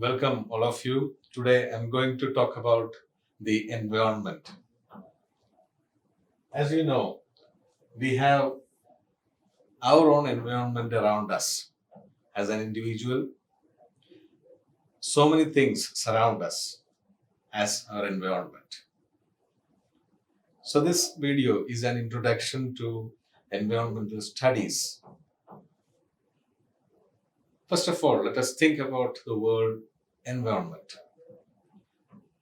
Welcome all of you. Today I'm going to talk about the environment. As you know, we have our own environment around us. As an individual, so many things surround us as our environment. So this video is an introduction to environmental studies. First of all, let us think about the word environment.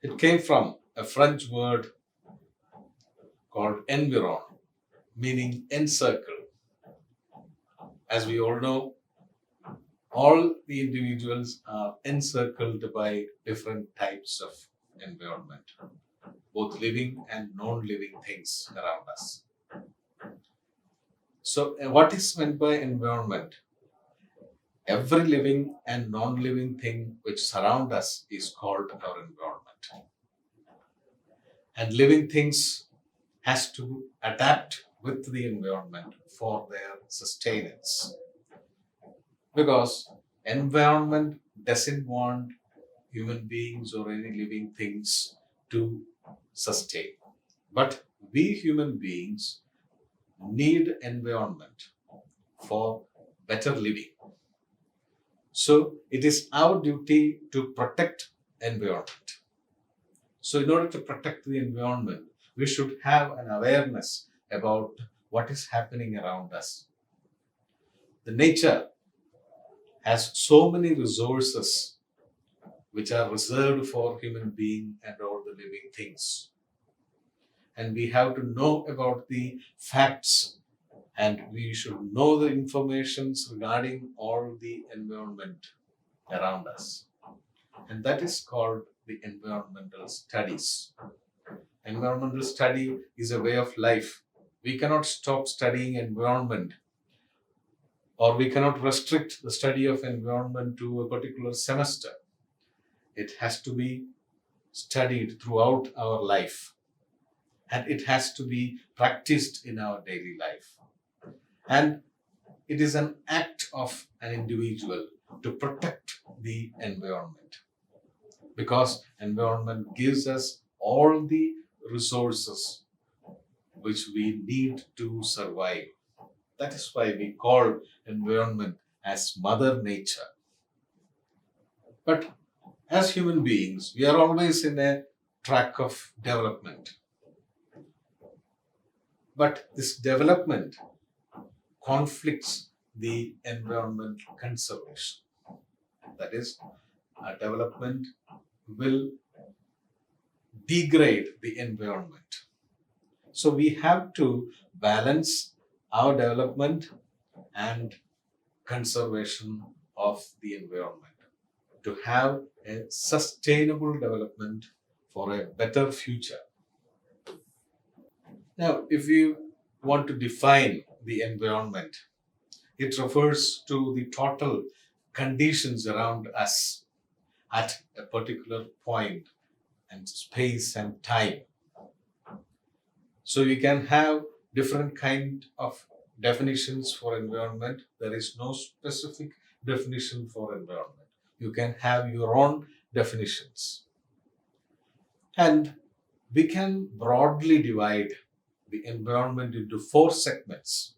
It came from a French word called environ, meaning encircle. As we all know, all the individuals are encircled by different types of environment, both living and non-living things around us. So, what is meant by environment? Every living and non-living thing which surround us is called our environment. And living things has to adapt with the environment for their sustenance. Because environment doesn't want human beings or any living things to sustain. But we human beings need environment for better living. So it is our duty to protect environment. So in order to protect the environment, we should have an awareness about what is happening around us. The nature has so many resources which are reserved for human being and all the living things. And we have to know about the facts, and we should know the informations regarding all the environment around us. And that is called the environmental studies. Environmental study is a way of life. We cannot stop studying environment, or we cannot restrict the study of environment to a particular semester. It has to be studied throughout our life, and it has to be practiced in our daily life. And it is an act of an individual to protect the environment, because environment gives us all the resources which we need to survive. That is why we call environment as Mother Nature. But as human beings, we are always in a track of development. But this development conflicts the environmental conservation. That is, our development will degrade the environment. So we have to balance our development and conservation of the environment to have a sustainable development for a better future. Now, if you want to define the environment, it refers to the total conditions around us at a particular point and space and time. So you can have different kind of definitions for environment. There is no specific definition for environment. You can have your own definitions. And we can broadly divide the environment into four segments.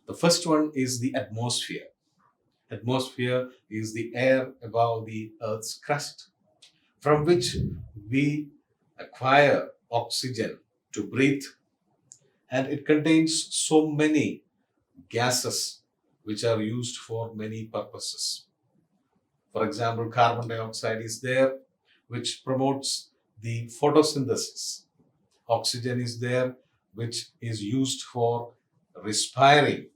The first one is the atmosphere. Atmosphere is the air above the Earth's crust, from which we acquire oxygen to breathe, and it contains so many gases which are used for many purposes. For example, carbon dioxide is there, which promotes the photosynthesis. Oxygen is there, which is used for respiring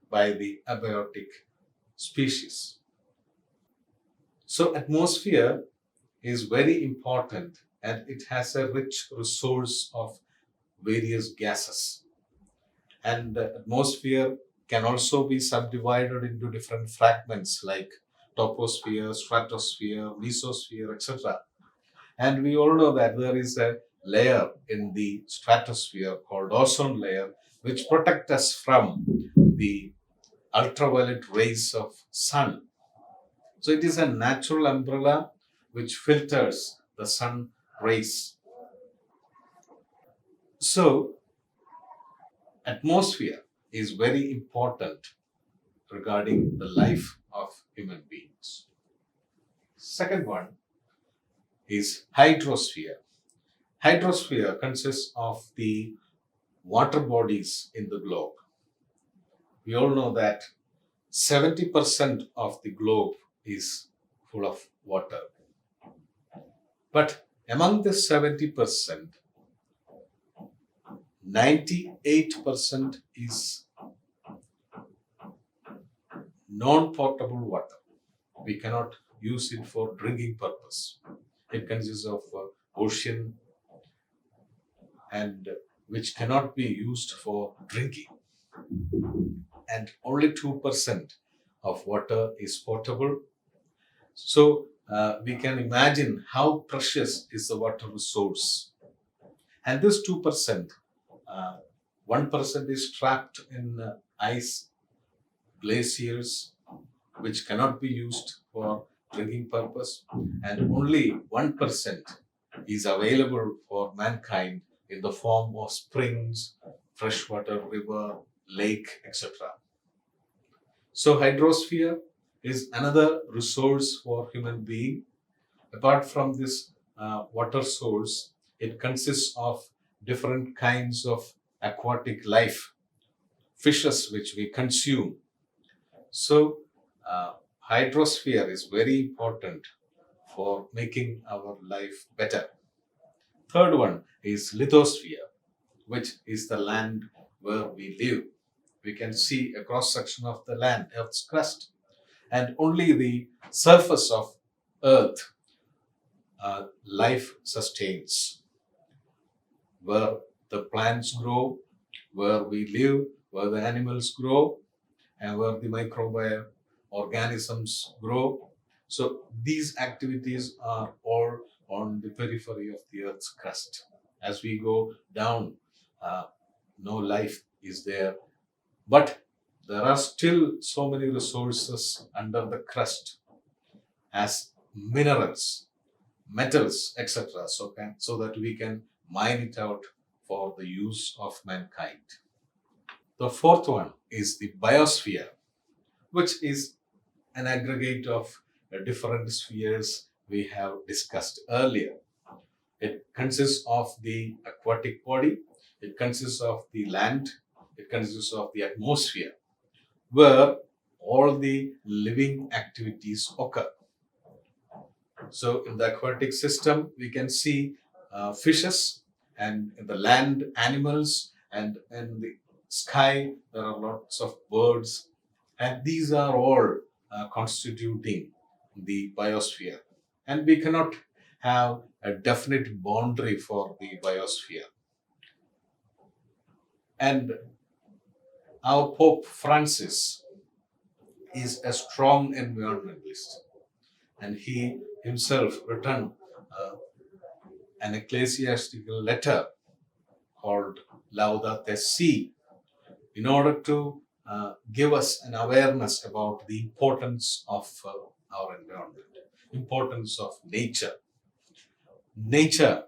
by the abiotic species. So atmosphere is very important, and it has a rich resource of various gases. And the atmosphere can also be subdivided into different fragments like troposphere, stratosphere, mesosphere, etc. And we all know that there is a layer in the stratosphere called ozone layer, which protect us from the ultraviolet rays of sun. So it is a natural umbrella which filters the sun rays. So atmosphere is very important regarding the life of human beings. Second one is hydrosphere. Hydrosphere consists of the water bodies in the globe. We all know that 70% of the globe is full of water. But among the 70%, 98% is non-potable water. We cannot use it for drinking purpose. It consists of ocean and which cannot be used for drinking. And only 2% of water is potable. So we can imagine how precious is the water resource. And this 2%, 1% is trapped in ice, glaciers, which cannot be used for drinking purpose, and only 1% is available for mankind in the form of springs, freshwater river, lake, etc. So hydrosphere is another resource for human being. Apart from this water source, it consists of different kinds of aquatic life, fishes which we consume. So hydrosphere is very important for making our life better. Third one is lithosphere, which is the land where we live. We can see a cross section of the land, Earth's crust, and only the surface of Earth life sustains, where the plants grow, where we live, where the animals grow, and where the microbial organisms grow. So these activities are all on the periphery of the Earth's crust. As we go down, no life is there, but there are still so many resources under the crust as minerals, metals, etc. So that we can mine it out for the use of mankind. The fourth one is the biosphere, which is an aggregate of different spheres we have discussed earlier. It consists of the aquatic body, it consists of the land, it consists of the atmosphere, where all the living activities occur. So, in the aquatic system, we can see fishes, and in the land, animals, and in the sky, there are lots of birds, and these are all constituting the biosphere. And we cannot have a definite boundary for the biosphere. And our Pope Francis is a strong environmentalist, and he himself written an ecclesiastical letter called Laudate Si in order to give us an awareness about the importance of our environment, importance of nature. Nature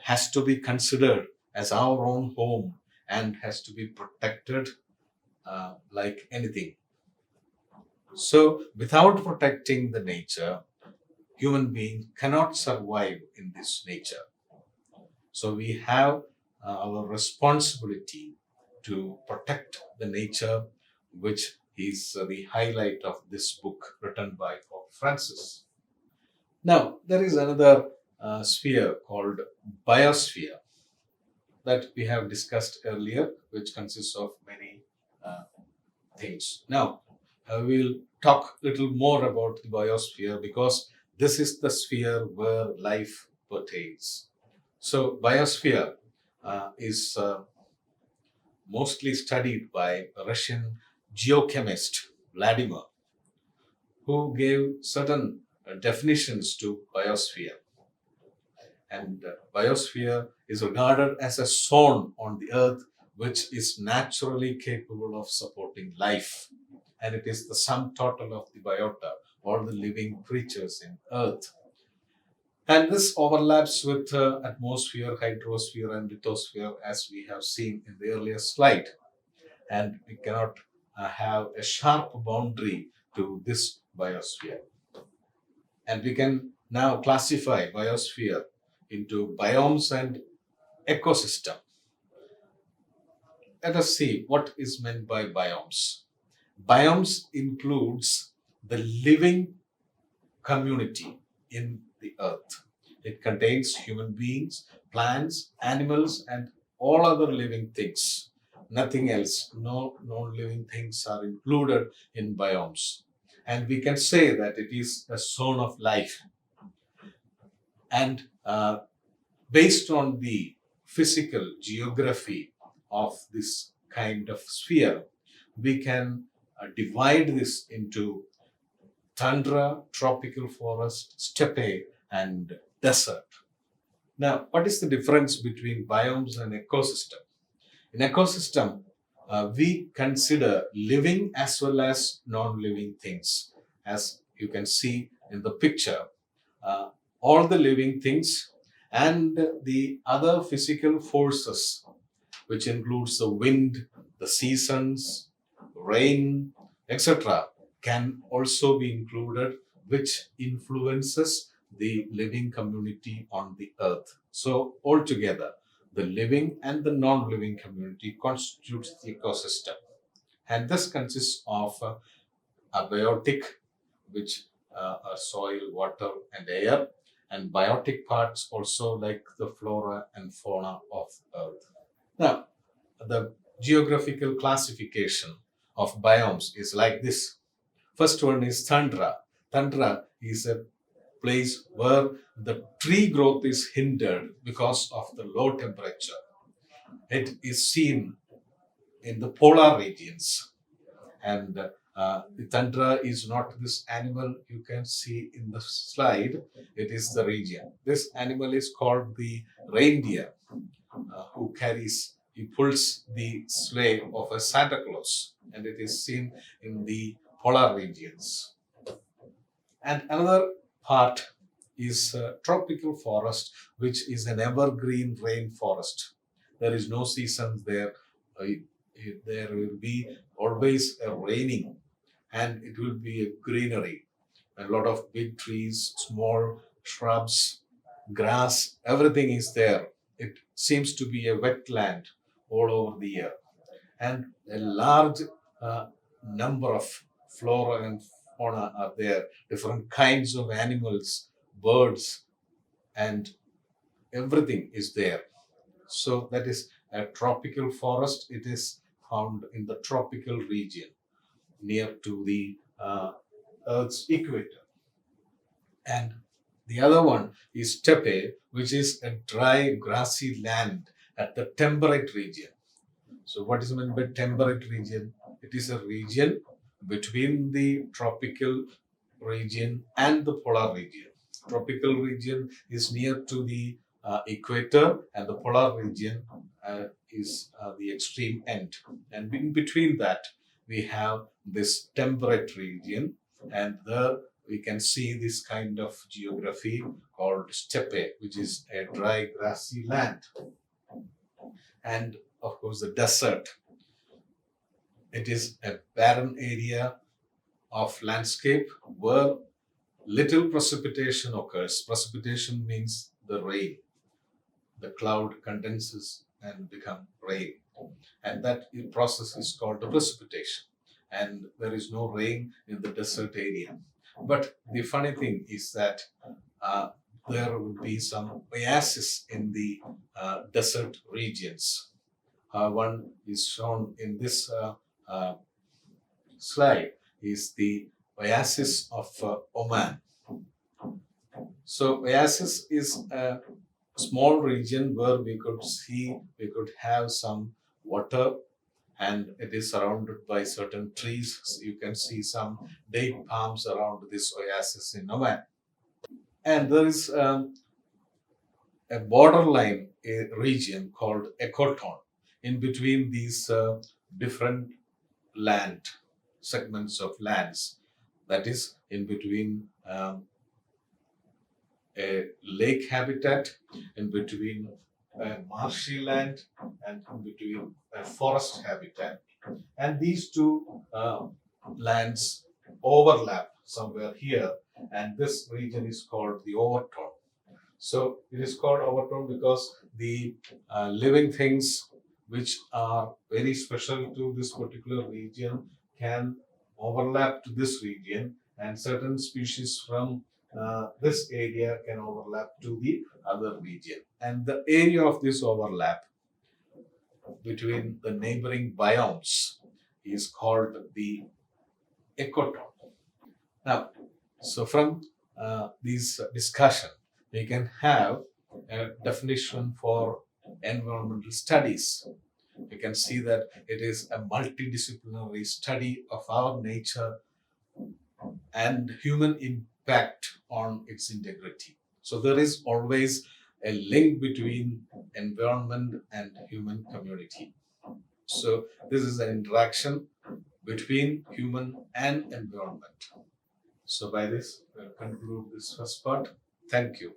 has to be considered as our own home and has to be protected like anything. So, without protecting the nature, human being cannot survive in this nature. So, we have our responsibility to protect the nature, which is the highlight of this book written by Pope Francis. Now, there is another sphere called Biosphere that we have discussed earlier, which consists of many things. Now, I will talk a little more about the biosphere because this is the sphere where life pertains. So, biosphere is mostly studied by a Russian geochemist Vladimir, who gave certain definitions to biosphere. And biosphere is regarded as a zone on the earth which is naturally capable of supporting life. And it is the sum total of the biota all the living creatures in Earth. And this overlaps with atmosphere, hydrosphere, and lithosphere, as we have seen in the earlier slide. And we cannot have a sharp boundary to this biosphere. And we can now classify biosphere into biomes and ecosystem. Let us see what is meant by biomes. Biomes includes the living community in the earth. It contains human beings, plants, animals, and all other living things. Nothing else, no non-living things are included in biomes. And we can say that it is a zone of life. And based on the physical geography of this kind of sphere, we can divide this into tundra, tropical forest, steppe, and desert. Now, what is the difference between biomes and ecosystem? In ecosystem, we consider living as well as non-living things. As you can see in the picture, uh, all the living things and the other physical forces, which includes the wind, the seasons, rain, etc., can also be included, which influences the living community on the earth. So, altogether, the living and the non living community constitutes the ecosystem. And this consists of abiotic, which are soil, water, and air, and biotic parts also like the flora and fauna of earth. Now, the geographical classification of biomes is like this. First one is tundra. Tundra is a place where the tree growth is hindered because of the low temperature. It is seen in the polar regions. And the tundra is not this animal you can see in the slide, it is the region. This animal is called the reindeer, he pulls the sleigh of a Santa Claus, and it is seen in the polar regions. And another part is tropical forest, which is an evergreen rainforest. There is no season there. There will be always a raining, and it will be a greenery. A lot of big trees, small shrubs, grass, everything is there. It seems to be a wetland all over the year. And a large uh, number of flora and fauna are there, different kinds of animals, birds, and everything is there. So that is a tropical forest. It is found in the tropical region near to the Earth's equator. And the other one is steppe, which is a dry, grassy land at the temperate region. So, what is meant by temperate region? It is a region between the tropical region and the polar region. Tropical region is near to the equator, and the polar region is the extreme end. And in between that, we have this temperate region, and there we can see this kind of geography called steppe, which is a dry, grassy land. And of course, the desert. It is a barren area of landscape where little precipitation occurs. Precipitation means the rain. The cloud condenses and become rain. And that process is called the precipitation. And there is no rain in the desert area. But the funny thing is that uh, there will be some oases in the desert regions. One is shown in this uh, slide is the oasis of Oman. So oasis is a small region where we could have some water, and it is surrounded by certain trees. So you can see some date palms around this oasis in Oman. And there is a borderline region called Ecoton in between these different land segments of lands. that is in between a lake habitat, in between a marshy land, and in between a forest habitat. And these two lands overlap somewhere here, and this region is called the overtone. So it is called overtone because the living things which are very special to this particular region can overlap to this region, and certain species from this area can overlap to the other region. And the area of this overlap between the neighboring biomes is called the ecotone. Now, so from this discussion, we can have a definition for environmental studies. We can see that it is a multidisciplinary study of our nature and human impact on its integrity. So there is always a link between environment and human community. So this is an interaction between human and environment. So by this, we'll conclude this first part. Thank you.